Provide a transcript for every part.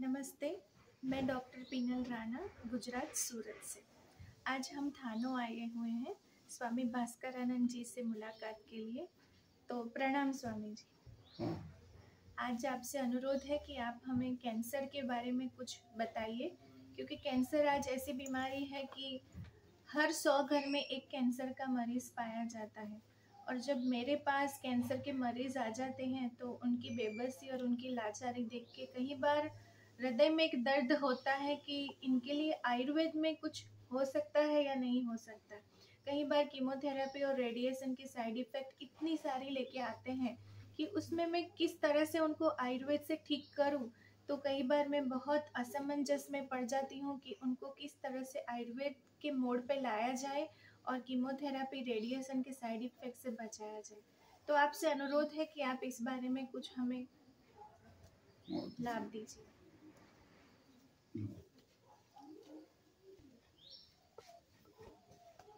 नमस्ते, मैं doctor penal Rana, Gujarat Surat से। आज हम थानो आए हुए हैं स्वामी भास्करानंद जी से मुलाकात के लिए। तो प्रणाम स्वामी जी। आज आपसे अनुरोध है कि आप हमें कैंसर के बारे में कुछ बताइए, क्योंकि कैंसर आज ऐसी बीमारी है कि हर 100 घर में एक कैंसर का मरीज पाया जाता है। और जब मेरे पास कैंसर के मरीज आ जाते हैं तो उनकी बेबसी और उनकी लाचारी देख के कई बार हृदय में एक दर्द होता है कि इनके लिए आयुर्वेद में कुछ हो सकता है या नहीं हो सकता। कई बार कीमोथेरेपी और रेडिएशन के साइड इफेक्ट इतनी सारी लेके आते हैं कि उसमें मैं किस तरह से उनको आयुर्वेद से ठीक करूं। तो कई बार मैं बहुत असमंजस में पड़ जाती हूँ कि उनको किस तरह से आयुर्वेद के मोड पे लाया जाए और कीमोथेरेपी रेडिएशन के साइड इफेक्ट से बचाया जाए। तो आपसे अनुरोध है कि आप इस बारे में कुछ हमें लाभ दीजिए।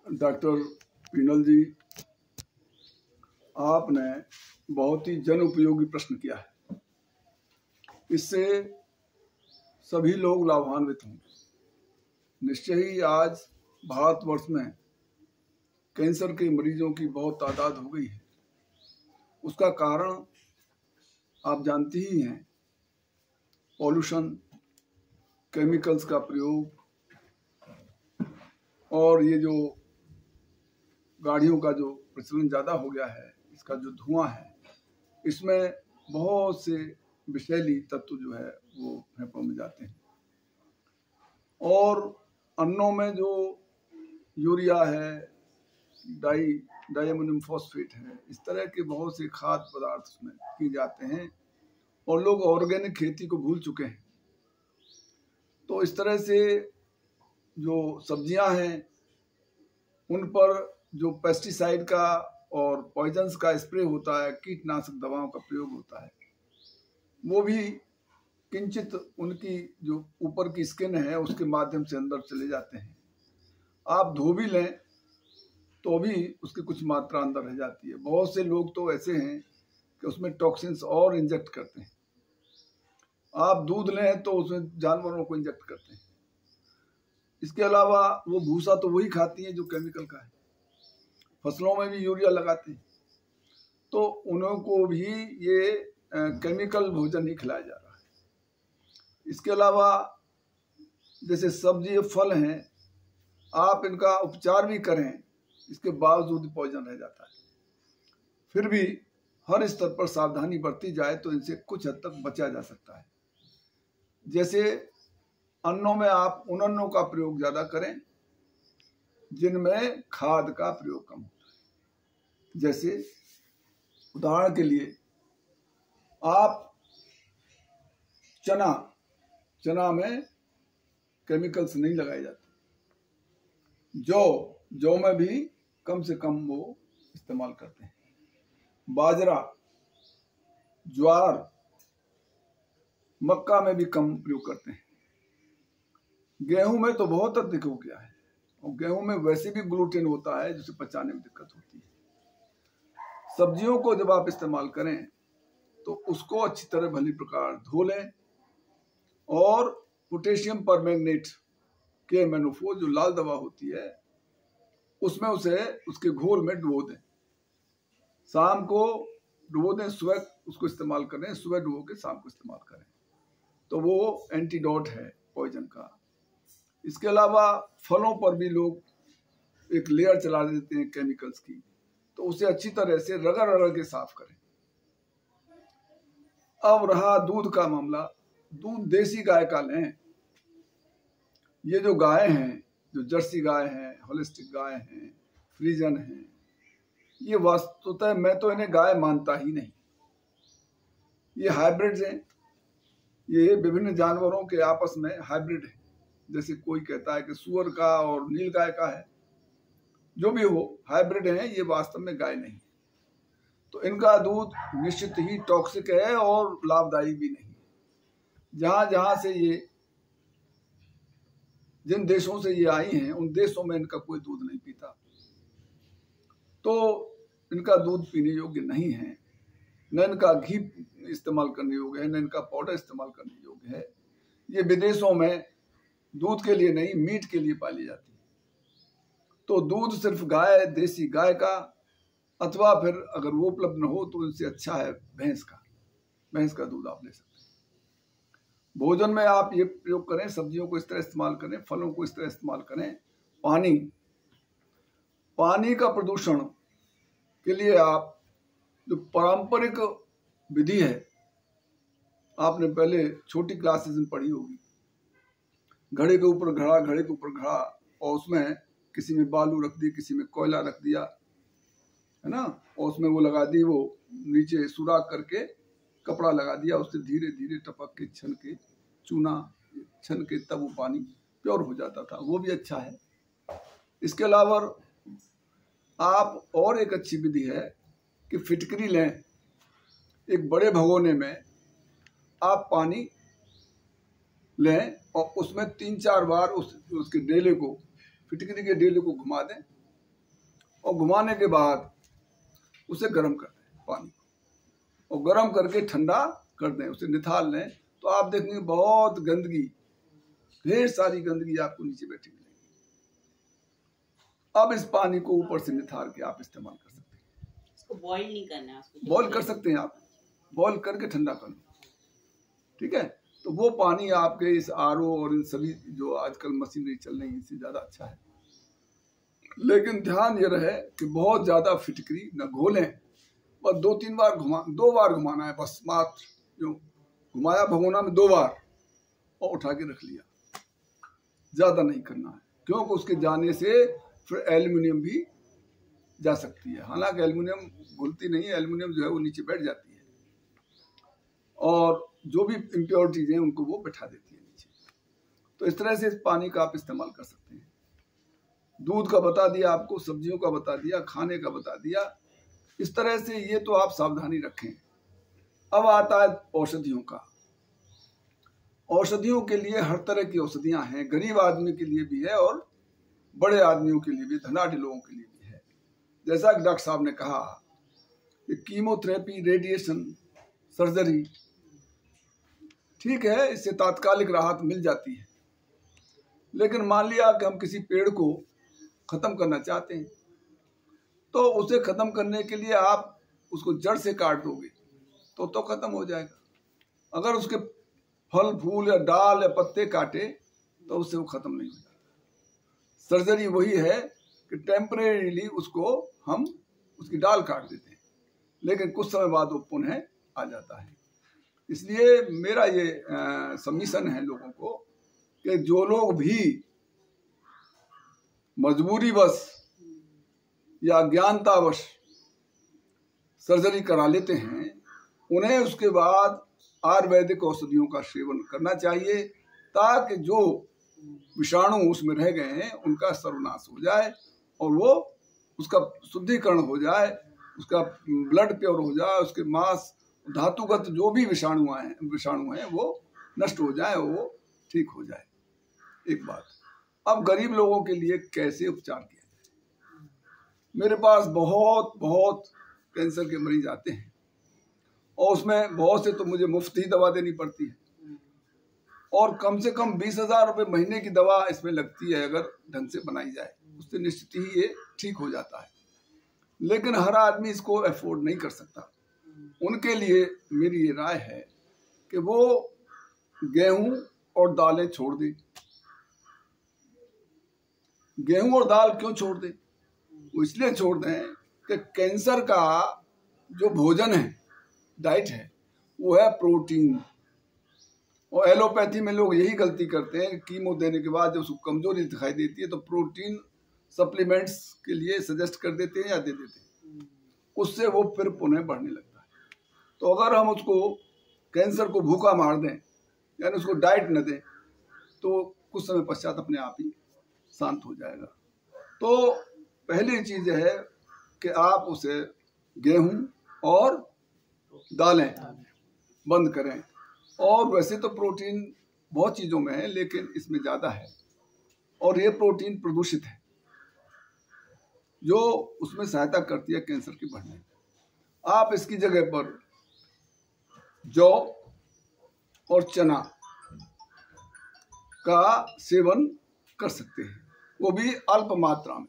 डॉक्टर पीनल जी, आपने बहुत ही जन उपयोगी प्रश्न किया है। इससे सभी लोग लाभान्वित होंगे। निश्चय ही आज भारतवर्ष में कैंसर के मरीजों की बहुत तादाद हो गई है। उसका कारण आप जानते ही हैं, पॉल्यूशन, केमिकल्स का प्रयोग और ये जो गाड़ियों का जो प्रचलन ज़्यादा हो गया है, इसका जो धुआं है, इसमें बहुत से विषैली तत्व जो है वो फेफड़ों में जाते हैं। और अन्नों में जो यूरिया है, डाइअमोनियम फॉस्फेट है, इस तरह के बहुत से खाद्य पदार्थ उसमें किए जाते हैं और लोग ऑर्गेनिक खेती को भूल चुके हैं। तो इस तरह से जो सब्जियां हैं उन पर जो पेस्टिसाइड का और पॉइजन्स का स्प्रे होता है, कीटनाशक दवाओं का प्रयोग होता है, वो भी किंचित उनकी जो ऊपर की स्किन है उसके माध्यम से अंदर चले जाते हैं। आप धो भी लें तो भी उसकी कुछ मात्रा अंदर रह जाती है। बहुत से लोग तो ऐसे हैं कि उसमें टॉक्सिन्स और इंजेक्ट करते हैं। आप दूध लें तो उसमें जानवरों को इंजेक्ट करते हैं। इसके अलावा वो भूसा तो वही खाती है जो केमिकल का है। फसलों में भी यूरिया लगाते हैं। तो उनको भी ये केमिकल भोजन ही खिलाया जा रहा है। इसके अलावा जैसे सब्जी फल हैं, आप इनका उपचार भी करें, इसके बावजूद पॉइजन रह जाता है। फिर भी हर स्तर पर सावधानी बरती जाए तो इनसे कुछ हद तक बचा जा सकता है। जैसे अन्नों में आप उन अन्नों का प्रयोग ज्यादा करें जिनमें खाद का प्रयोग कम होता है। जैसे उदाहरण के लिए आप चना में केमिकल्स नहीं लगाए जाते। जौ में भी कम से कम वो इस्तेमाल करते हैं। बाजरा, ज्वार, मक्का में भी कम प्रयोग करते हैं। गेहूं में तो बहुत अधिक हो गया है और गेहूं में वैसे भी ग्लूटेन होता है जिसे पचाने में दिक्कत होती है। सब्जियों को जब आप इस्तेमाल करें तो उसको अच्छी तरह भली प्रकार धो लें और पोटेशियम परमैंगनेट के मेनोफो जो लाल दवा होती है उसमें उसे उसके घोल में डुबो दें। शाम को डुबो दें, सुबह उसको इस्तेमाल करें, सुबह डुबो के शाम को इस्तेमाल करें, तो वो एंटीडोट है पॉइजन का। इसके अलावा फलों पर भी लोग एक लेयर चला देते हैं केमिकल्स की, तो उसे अच्छी तरह से रगड़ के साफ करें। अब रहा दूध का मामला, दूध देसी गाय का लें। ये जो गाय हैं, जो जर्सी गाय हैं, होलिस्टिक गाय हैं, फ्रीजन हैं, ये वास्तवतः मैं तो इन्हें गाय मानता ही नहीं। ये हाइब्रिड्स हैं। ये विभिन्न जानवरों के आपस में हाइब्रिड है। जैसे कोई कहता है कि सुअर का और नीलगाय का है, जो भी हो, हाइब्रिड है, ये वास्तव में गाय नहीं। तो इनका दूध निश्चित ही टॉक्सिक है और लाभदायी भी नहीं। जहां जहां से ये जिन देशों से ये आई हैं उन देशों में इनका कोई दूध नहीं पीता, तो इनका दूध पीने योग्य नहीं है। न इनका घी इस्तेमाल करने योग्य है, न इनका पाउडर इस्तेमाल करने योग्य है। ये विदेशों में दूध के लिए नहीं, मीट के लिए पाली जाती है। तो दूध सिर्फ गाय, देसी गाय का, अथवा फिर अगर वो उपलब्ध न हो तो इनसे अच्छा है भैंस का दूध आप ले सकते हैं। भोजन में आप ये प्रयोग करें, सब्जियों को इस तरह इस्तेमाल करें, फलों को इस तरह इस्तेमाल करें। पानी का प्रदूषण के लिए आप जो पारंपरिक विधि है, आपने पहले छोटी क्लासेस में पढ़ी होगी, घड़े के ऊपर घड़ा और उसमें किसी में बालू रख दी, किसी में कोयला रख दिया, है ना, और उसमें वो लगा दी, वो नीचे सुराख करके कपड़ा लगा दिया, उससे धीरे धीरे टपक के छन के चूना छन के तब वो पानी प्योर हो जाता था। वो भी अच्छा है। इसके अलावा आप और एक अच्छी विधि है कि फिटकरी लें, एक बड़े भगोने में आप पानी लें और उसमें 3-4 बार उसके डेले को, फिटकरी के डेले को घुमा दें और घुमाने के बाद उसे गर्म कर दें पानी को, और गर्म करके ठंडा कर दें, उसे निथाल लें, तो आप देखेंगे बहुत गंदगी, ढेर सारी गंदगी आपको नीचे बैठी मिलेगी। अब इस पानी को ऊपर से निथार के आप इस्तेमाल कर सकते हैं। इसको बॉईल नहीं करना है, बॉईल कर सकते हैं आप, बॉईल करके ठंडा कर लो, ठीक है। तो वो पानी आपके इस आरओ और इन सभी जो आजकल मशीनरी चल रही है इससे ज्यादा अच्छा है। लेकिन ध्यान ये रहे कि बहुत ज्यादा फिटकरी न घोलें, बस 2-3 बार 2 बार घुमाना है बस, मात्र जो घुमाया भगोना में 2 बार और उठा के रख लिया, ज्यादा नहीं करना है, क्योंकि उसके जाने से फिर एल्युमिनियम भी जा सकती है। हालांकि एल्युमिनियम घुलती नहीं है, एल्युमिनियम जो है वो नीचे बैठ जाती है और जो भी इम्प्योरिटीज हैं उनको वो बैठा देती है नीचे। तो इस तरह से इस पानी का आप इस्तेमाल कर सकते हैं। दूध का बता दिया आपको, सब्जियों का बता दिया, खाने का बता दिया। इस तरह से ये तो आप सावधानी रखें। अब आता है औषधियों का। औषधियों के लिए हर तरह की औषधियां हैं, गरीब आदमी के लिए भी है और बड़े आदमियों के लिए भी, धनाढ़ लोगों के लिए भी है। जैसा कि डॉक्टर साहब ने कहा कि कीमोथेरेपी, रेडिएशन, सर्जरी, ठीक है, इससे तात्कालिक राहत मिल जाती है। लेकिन मान लिया कि हम किसी पेड़ को खत्म करना चाहते हैं, तो उसे खत्म करने के लिए आप उसको जड़ से काट दोगे तो खत्म हो जाएगा। अगर उसके फल फूल या डाल या पत्ते काटे तो उससे वो खत्म नहीं हो जाता। सर्जरी वही है कि टेम्परेरीली उसको हम उसकी डाल काट देते हैं, लेकिन कुछ समय बाद वो पुनः आ जाता है। इसलिए मेरा ये सबमिशन है लोगों को कि जो लोग भी मजबूरीवश या अज्ञानतावश सर्जरी करा लेते हैं, उन्हें उसके बाद आयुर्वेदिक औषधियों का सेवन करना चाहिए, ताकि जो विषाणु उसमें रह गए हैं उनका सर्वनाश हो जाए और वो उसका शुद्धिकरण हो जाए, उसका ब्लड प्योर हो जाए, उसके मांस धातुगत जो भी विषाणु हैं वो नष्ट हो जाए और वो ठीक हो जाए। एक बात। अब गरीब लोगों के लिए कैसे उपचार किया जाए? मेरे पास बहुत कैंसर के मरीज आते हैं और उसमें बहुत से तो मुझे मुफ्त ही दवा देनी पड़ती है और कम से कम 20,000 रुपये महीने की दवा इसमें लगती है। अगर ढंग से बनाई जाए उससे निश्चित ही ये ठीक हो जाता है, लेकिन हर आदमी इसको अफोर्ड नहीं कर सकता। उनके लिए मेरी ये राय है कि वो गेहूं और दालें छोड़ दें। गेहूं और दाल क्यों छोड़ दें? वो इसलिए छोड़ दें कि कैंसर का जो भोजन है, डाइट है, वो है प्रोटीन। और एलोपैथी में लोग यही गलती करते हैं, कीमो देने के बाद जब उसको कमजोरी दिखाई देती है तो प्रोटीन सप्लीमेंट्स के लिए सजेस्ट कर देते हैं या दे देते हैं, उससे वो फिर पुनः बढ़ने लगता है। तो अगर हम उसको कैंसर को भूखा मार दें, यानी उसको डाइट न दें, तो कुछ समय पश्चात अपने आप ही शांत हो जाएगा। तो पहली चीज है कि आप उसे गेहूं और दालें बंद करें। और वैसे तो प्रोटीन बहुत चीजों में है, लेकिन इसमें ज्यादा है और ये प्रोटीन प्रदूषित है जो उसमें सहायता करती है कैंसर के बढ़ने में। आप इसकी जगह पर जौ और चना का सेवन कर सकते हैं, वो भी अल्प मात्रा में।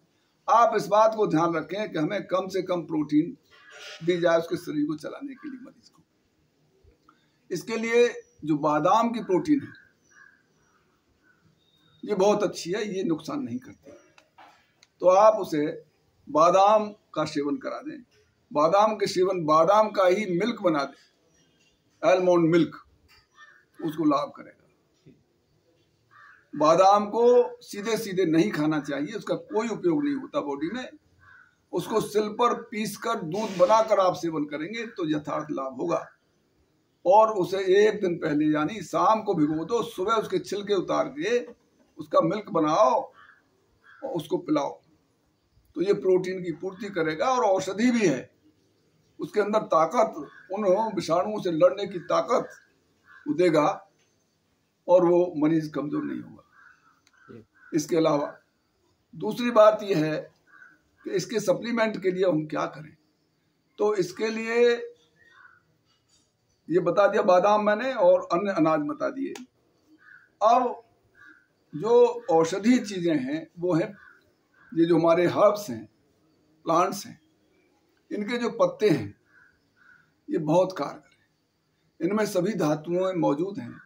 आप इस बात को ध्यान रखें कि हमें कम से कम प्रोटीन दी जाए उसके शरीर को चलाने के लिए, मरीज को। इसके लिए जो बादाम की प्रोटीन है ये बहुत अच्छी है, ये नुकसान नहीं करती, तो आप उसे बादाम का सेवन करा दें। बादाम के सेवन, बादाम का ही मिल्क बना दें, आलमंड मिल्क, उसको लाभ करेगा। बादाम को सीधे सीधे नहीं खाना चाहिए, उसका कोई उपयोग नहीं होता बॉडी में। उसको सिल पर पीसकर दूध बनाकर आप सेवन करेंगे तो यथार्थ लाभ होगा। और उसे एक दिन पहले यानी शाम को भिगो दो, सुबह उसके छिलके उतार के उसका मिल्क बनाओ और उसको पिलाओ, तो ये प्रोटीन की पूर्ति करेगा और औषधि भी है। उसके अंदर ताकत, उन विषाणुओं से लड़ने की ताकत वो देगा और वो मरीज कमजोर नहीं होगा। इसके अलावा दूसरी बात यह है कि इसके सप्लीमेंट के लिए हम क्या करें, तो इसके लिए ये बता दिया बादाम मैंने और अन्य अनाज बता दिए। अब जो औषधीय चीजें हैं वो है ये जो हमारे हर्ब्स हैं, प्लांट्स हैं, इनके जो पत्ते हैं ये बहुत कारगर हैं। इनमें सभी धातुएं मौजूद हैं।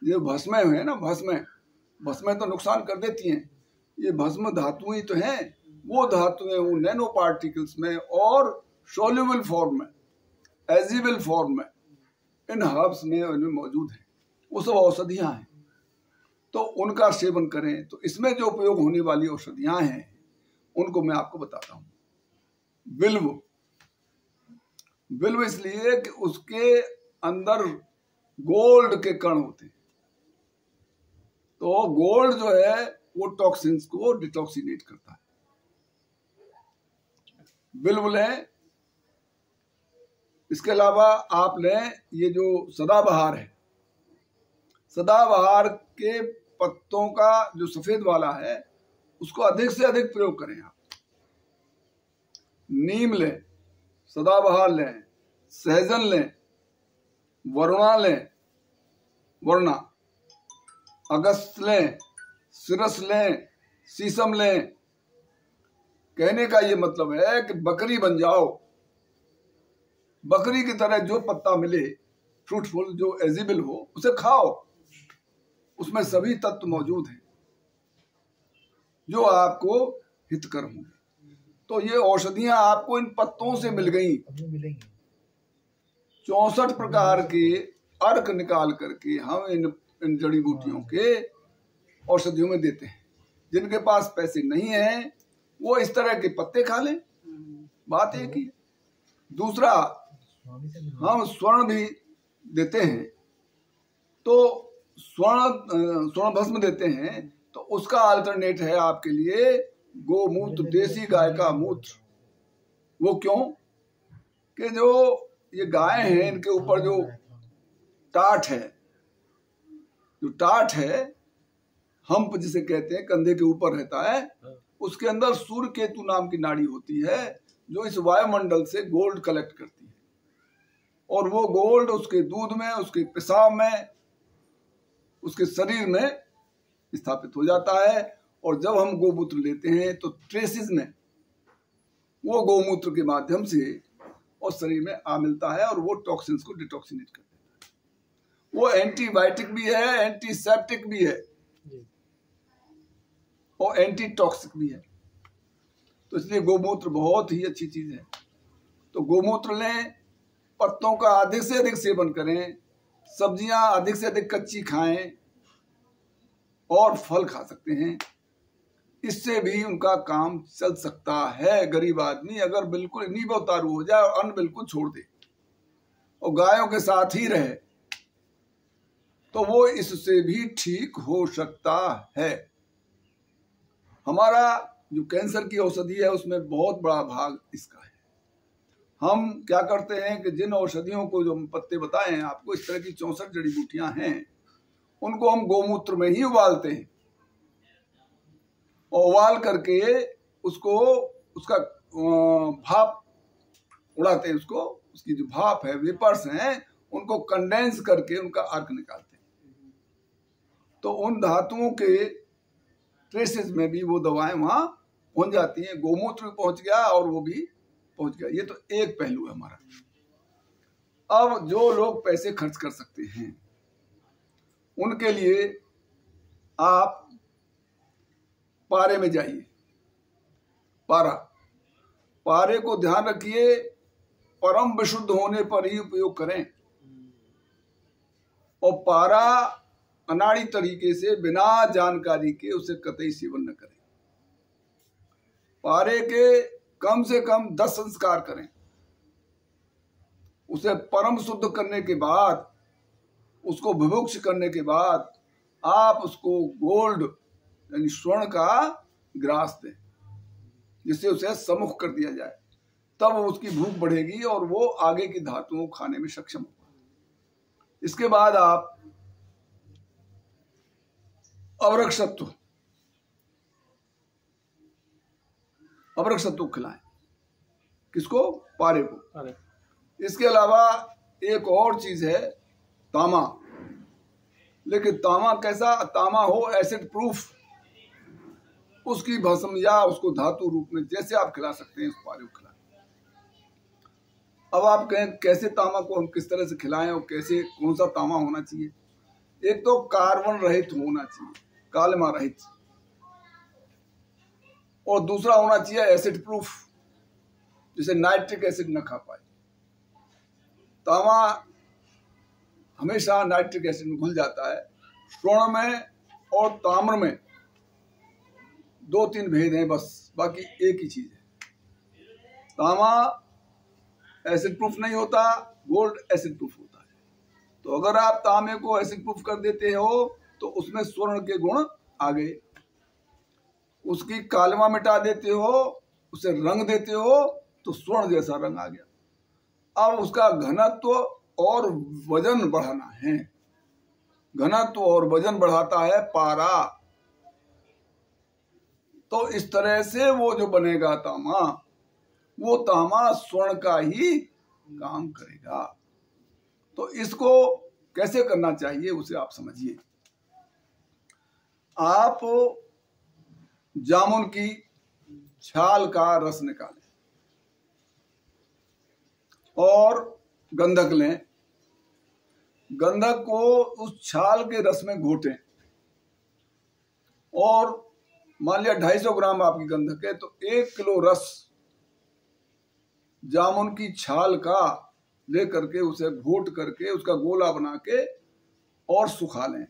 ये भस्म है ना, भस्म तो नुकसान कर देती हैं, ये भस्म धातुएं तो हैं। वो धातुएं वो नैनो पार्टिकल्स में और सोल्यूबल फॉर्म में, एजिबल फॉर्म में इन हर्ब्स में इनमें मौजूद हैं। वो सब औषधियां हैं, तो उनका सेवन करें। तो इसमें जो उपयोग होने वाली औषधियां हैं उनको मैं आपको बताता हूँ। बिल्व इसलिए कि उसके अंदर गोल्ड के कण होते हैं, तो गोल्ड जो है वो टॉक्सिन्स को डिटॉक्सिनेट करता है। बिल्व लें। इसके अलावा आप लें ये जो सदाबहार है, सदाबहार के पत्तों का जो सफेद वाला है उसको अधिक से अधिक प्रयोग करें आप। नीम लें, सदाबहार लें, सहजन लें, वरुणा लें, वरुणा, अगस्त लें, सिरस लें, शीशम लें। कहने का ये मतलब है कि बकरी बन जाओ, बकरी की तरह जो पत्ता मिले फ्रूटफुल, जो एजिबल हो, उसे खाओ। उसमें सभी तत्व मौजूद हैं जो आपको हितकर होंगे। तो ये औषधियां आपको इन पत्तों से मिल गई। 64 प्रकार के अर्क निकाल करके हम इन जड़ी बूटियों के औषधियों में देते हैं। जिनके पास पैसे नहीं है वो इस तरह के पत्ते खा लें, बात एक ही। दूसरा, हम स्वर्ण भी देते हैं, तो स्वर्ण भस्म देते हैं, तो उसका अल्टरनेट है आपके लिए गोमूत्र, देसी गाय का मूत्र। वो क्यों कि जो ये गाय हैं इनके ऊपर जो टाट है, हम्प जिसे कहते हैं, कंधे के ऊपर रहता है, उसके अंदर सूर्य केतु नाम की नाड़ी होती है जो इस वायुमंडल से गोल्ड कलेक्ट करती है, और वो गोल्ड उसके दूध में, उसके पेशाब में, उसके शरीर में स्थापित हो जाता है। और जब हम गोमूत्र लेते हैं तो ट्रेसिस में वो गोमूत्र के माध्यम से और शरीर में आ मिलता है और वो टॉक्सिन्स को डिटॉक्सिनेट कर देता है। वो एंटीबायोटिक भी है, एंटीसेप्टिक भी है और एंटी टॉक्सिक भी है। तो इसलिए गोमूत्र बहुत ही अच्छी चीज है। तो गोमूत्र लें, पत्तों का अधिक से अधिक सेवन करें, सब्जियां अधिक से अधिक कच्ची खाएं और फल खा सकते हैं। इससे भी उनका काम चल सकता है। गरीब आदमी अगर बिल्कुल इन्हीं पर उतारू हो जाए और अन्न बिल्कुल छोड़ दे और गायों के साथ ही रहे तो वो इससे भी ठीक हो सकता है। हमारा जो कैंसर की औषधि है उसमें बहुत बड़ा भाग इसका है। हम क्या करते हैं कि जिन औषधियों को जो पत्ते बताए हैं आपको, इस तरह की 64 जड़ी बूटियां हैं, उनको हम गोमूत्र में ही उबालते हैं और उबाल करके उसको उसका भाप उड़ाते हैं, उसको उसकी जो भाप है, वेपर्स हैं, उनको कंडेंस करके उनका अर्क निकालते हैं तो उन धातुओं के ट्रेसेस में भी वो दवाएं वहां पहुंच जाती हैं। गोमूत्र भी पहुंच गया और वो भी पहुंच गया। ये तो एक पहलू है हमारा। अब जो लोग पैसे खर्च कर सकते हैं उनके लिए आप पारे में जाइए। पारे को ध्यान रखिए, परम विशुद्ध होने पर ही उपयोग करें। और पारा अनाड़ी तरीके से बिना जानकारी के उसे कतई सेवन न करें। पारे के कम से कम 10 संस्कार करें। उसे परम शुद्ध करने के बाद, उसको विभुक्ष करने के बाद आप उसको गोल्ड यानी स्वर्ण का ग्रास दें, जिससे उसे सम्मुख कर दिया जाए। तब उसकी भूख बढ़ेगी और वो आगे की धातुओं को खाने में सक्षम होगा। इसके बाद आप अवरक्त सत्व खिलाएं। किसको? पारे को। इसके अलावा एक और चीज है तामा। लेकिन तामा कैसा? तामा हो एसिड प्रूफ, उसकी भस्म या उसको धातु रूप में जैसे आप खिला सकते हैं उस पारे को खिलाएं। अब आप कहें कैसे तामा को हम किस तरह से खिलाएं और कैसे, कौन सा तामा होना चाहिए? एक तो कार्बन रहित होना चाहिए, कालमा रहित, और दूसरा होना चाहिए एसिड प्रूफ, जिसे नाइट्रिक एसिड न खा पाए। तामा हमेशा नाइट्रिक एसिड में घुल जाता है। स्वर्ण में और ताम्र में 2-3 भेद हैं बस, बाकी एक ही चीज है। तामा एसिड प्रूफ नहीं होता, गोल्ड एसिड प्रूफ होता है। तो अगर आप तांबे को एसिड प्रूफ कर देते हो तो उसमें स्वर्ण के गुण आ गए। उसकी कालमा मिटा देते हो, उसे रंग देते हो तो स्वर्ण जैसा रंग आ गया। अब उसका घनत्व और वजन बढ़ाना है। घनत्व और वजन बढ़ाता है पारा। तो इस तरह से वो जो बनेगा तामा, वो तामा स्वर्ण का ही काम करेगा। तो इसको कैसे करना चाहिए उसे आप समझिए। आप जामुन की छाल का रस निकालें और गंधक लें। गंधक को उस छाल के रस में घोटें और मान लिया 250 ग्राम आपकी गंधक है तो 1 किलो रस जामुन की छाल का ले करके उसे घोट करके उसका गोला बना के और सुखा लें।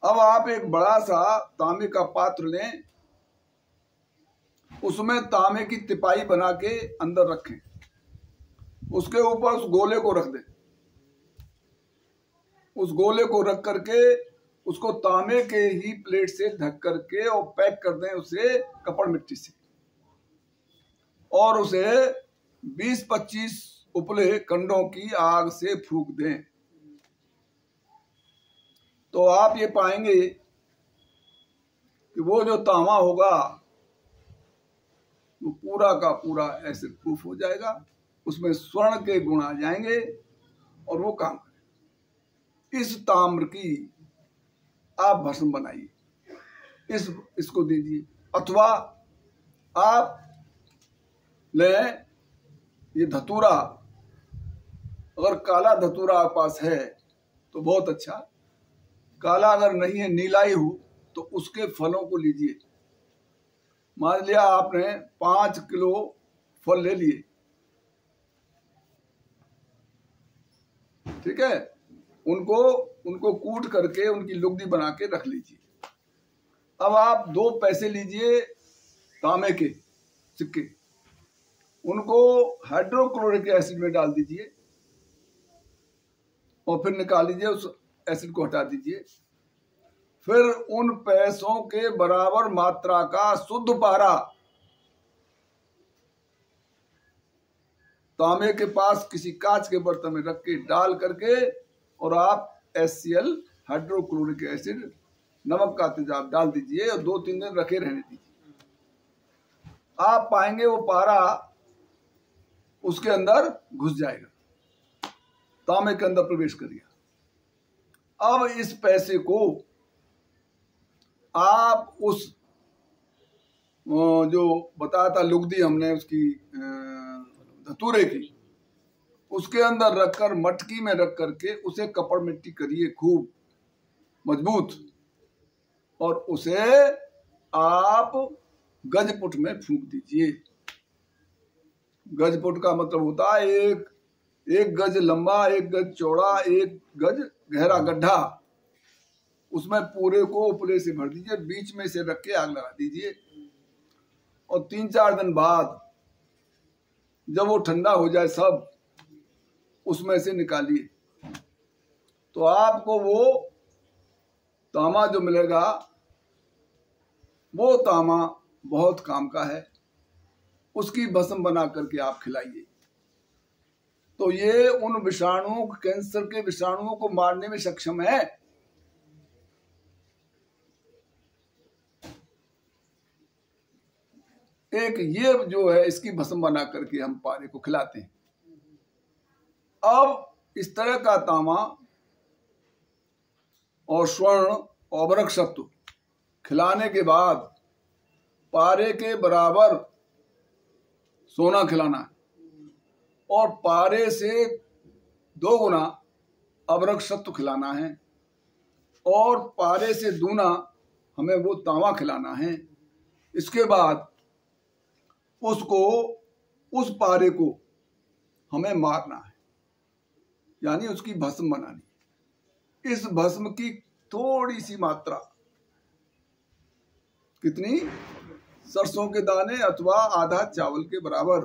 अब आप एक बड़ा सा तांबे का पात्र लें, उसमें तांबे की तिपाई बना के अंदर रखें, उसके ऊपर उस गोले को रख दें। उस गोले को रख करके उसको तांबे के ही प्लेट से ढक करके और पैक कर दें उसे कपड़ मिट्टी से, और उसे 20-25 उपले कंडों की आग से फूंक दें। तो आप ये पाएंगे कि वो जो तांबा होगा वो पूरा का पूरा एसिड प्रूफ हो जाएगा, उसमें स्वर्ण के गुण आ जाएंगे और वो काम करेगा। इस ताम्र की आप भस्म बनाइए, इसको दीजिए। अथवा आप लें ये धतूरा, अगर काला धतूरा आपके पास है तो बहुत अच्छा। काला अगर नहीं है, नीलाई हो, तो उसके फलों को लीजिए। मान लिया आपने 5 किलो फल ले लिए, ठीक है, उनको कूट करके उनकी लुगदी बना के रख लीजिए। अब आप 2 पैसे लीजिए तांबे के सिक्के, उनको हाइड्रोक्लोरिक एसिड में डाल दीजिए और फिर निकाल लीजिए, उस एसिड को हटा दीजिए। फिर उन पैसों के बराबर मात्रा का शुद्ध पारा तांबे के पास किसी कांच के बर्तन में रख के डाल करके और आप HCl हाइड्रोक्लोरिक एसिड नमक का तेजाब डाल दीजिए और 2-3 दिन रखे रहने दीजिए। आप पाएंगे वो पारा उसके अंदर घुस जाएगा, तांबे के अंदर प्रवेश करेगा। अब इस पैसे को आप उस जो बताया था लुगदी हमने उसकी धतूरे की, उसके अंदर रखकर मटकी में रख करके उसे कपड़ मिट्टी करिए खूब मजबूत, और उसे आप गजपुट में फूंक दीजिए। गजपुट का मतलब होता है एक गज लंबा, एक गज चौड़ा, एक गज गहरा गड्ढा। उसमें पूरे को ऊपरे से भर दीजिए, बीच में से रख के आग लगा दीजिए, और 3-4 दिन बाद जब वो ठंडा हो जाए सब, उसमें से निकालिए तो आपको वो तांबा जो मिलेगा वो तांबा बहुत काम का है। उसकी भस्म बना करके आप खिलाइए तो ये उन विषाणुओं, कैंसर के विषाणुओं को मारने में सक्षम है। एक ये जो है इसकी भस्म बना करके हम पारे को खिलाते हैं। अब इस तरह का तांबा और स्वर्ण और अभ्रक सत्व खिलाने के बाद पारे के बराबर सोना खिलाना है और पारे से 2 गुना अभ्रक सत्व खिलाना है और पारे से दूना हमें वो तांबा खिलाना है। इसके बाद उसको, उस पारे को हमें मारना है, यानी उसकी भस्म बनानी। इस भस्म की थोड़ी सी मात्रा, कितनी, सरसों के दाने अथवा आधा चावल के बराबर,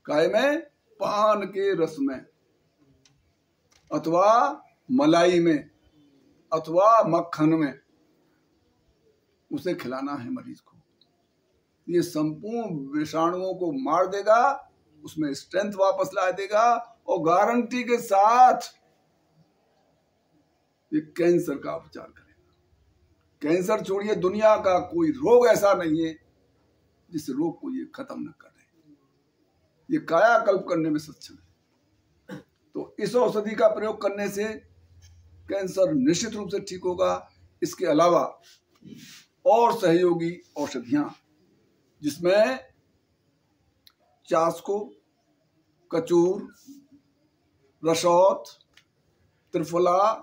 काय में, पान के रस में अथवा मलाई में अथवा मक्खन में उसे खिलाना है मरीज को। ये संपूर्ण विषाणुओं को मार देगा, उसमें स्ट्रेंथ वापस ला देगा और गारंटी के साथ ये कैंसर का उपचार करेगा। कैंसर छोड़िए, दुनिया का कोई रोग ऐसा नहीं है जिस रोग को ये खत्म न करे। ये कायाकल्प करने में सक्षम है। तो इस औषधि का प्रयोग करने से कैंसर निश्चित रूप से ठीक होगा। इसके अलावा और सहयोगी औषधियां, जिसमें चास्को, कचूर, रसौत, त्रिफला,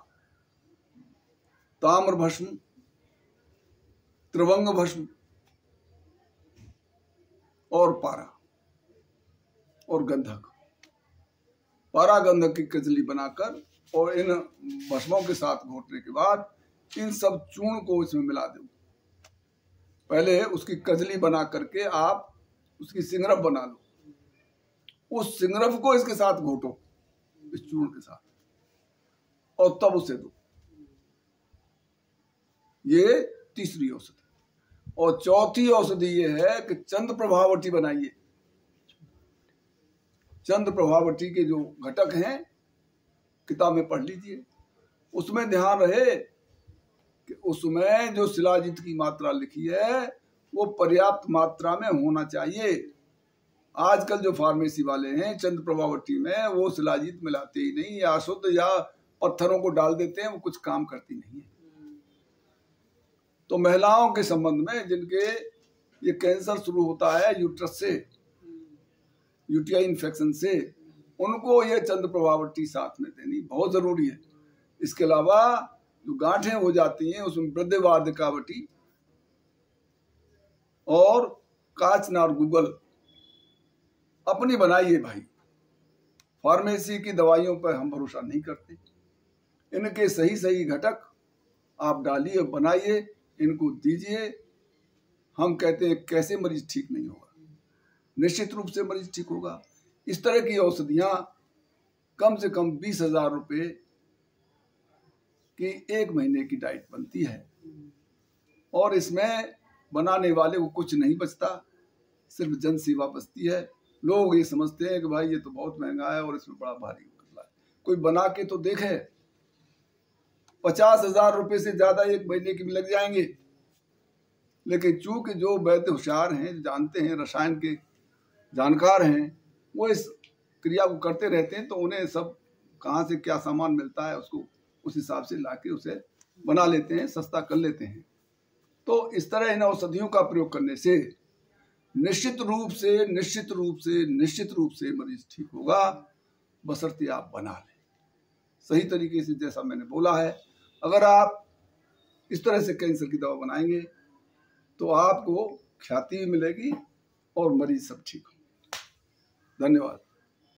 ताम्र भस्म, त्रिभंग भस्म और पारा और गंधक, पारा गंधक की कजली बनाकर और इन भस्मों के साथ घोटने के बाद इन सब चूर्ण को इसमें मिला दो। पहले उसकी कजली बना करके आप उसकी सिंगरफ बना लो, उस सिंगरफ को इसके साथ घोटो, इस चूर्ण के साथ, और तब उसे दो। ये तीसरी औषधि। और चौथी औषधि ये है कि चंद्र प्रभावटी बनाइए। चंद्र प्रभावटी के जो घटक हैं किताब में पढ़ लीजिए। उसमें ध्यान रहे कि उसमें जो शिलाजीत की मात्रा लिखी है वो पर्याप्त मात्रा में होना चाहिए। आजकल जो फार्मेसी वाले हैं चंद्र प्रभावटी में वो शिलाजीत मिलाते ही नहीं, या शुद्ध या पत्थरों को डाल देते हैं, वो कुछ काम करती नहीं है। तो महिलाओं के संबंध में जिनके ये कैंसर शुरू होता है यूट्रस से, यूटीआई इन्फेक्शन से, उनको ये चंद्र प्रभावटी साथ में देनी बहुत जरूरी है। इसके अलावा जो गांठें हो जाती हैं उसमें वृद्धवार्धकावटी और काचनार गूगल अपनी बनाइए भाई। फार्मेसी की दवाइयों पर हम भरोसा नहीं करते। इनके सही सही घटक आप डालिए, बनाइए, इनको दीजिए। हम कहते हैं कैसे मरीज ठीक नहीं होगा, निश्चित रूप से मरीज ठीक होगा। इस तरह की औषधियां कम से कम 20,000 रुपये की 1 महीने की डाइट बनती है और इसमें बनाने वाले को कुछ नहीं बचता, सिर्फ जन सेवा बचती है। लोग ये समझते हैं कि भाई ये तो बहुत महंगा है और इसमें बड़ा भारी मसला है। कोई बना के तो देखे, 50,000 रुपये से ज्यादा 1 महीने की लग जाएंगे। लेकिन चूंकि जो वैद्य होशियार हैं, जानते हैं, रसायन के जानकार हैं, वो इस क्रिया को करते रहते हैं, तो उन्हें सब कहाँ से क्या सामान मिलता है उसको उस हिसाब से लाके उसे बना लेते हैं, सस्ता कर लेते हैं। तो इस तरह इन औषधियों का प्रयोग करने से निश्चित रूप से मरीज ठीक होगा, बशर्ते आप बना लें सही तरीके से। जैसा मैंने बोला है, अगर आप इस तरह से कैंसर की दवा बनाएंगे तो आपको ख्याति मिलेगी और मरीज सब ठीक होंगे। धन्यवाद।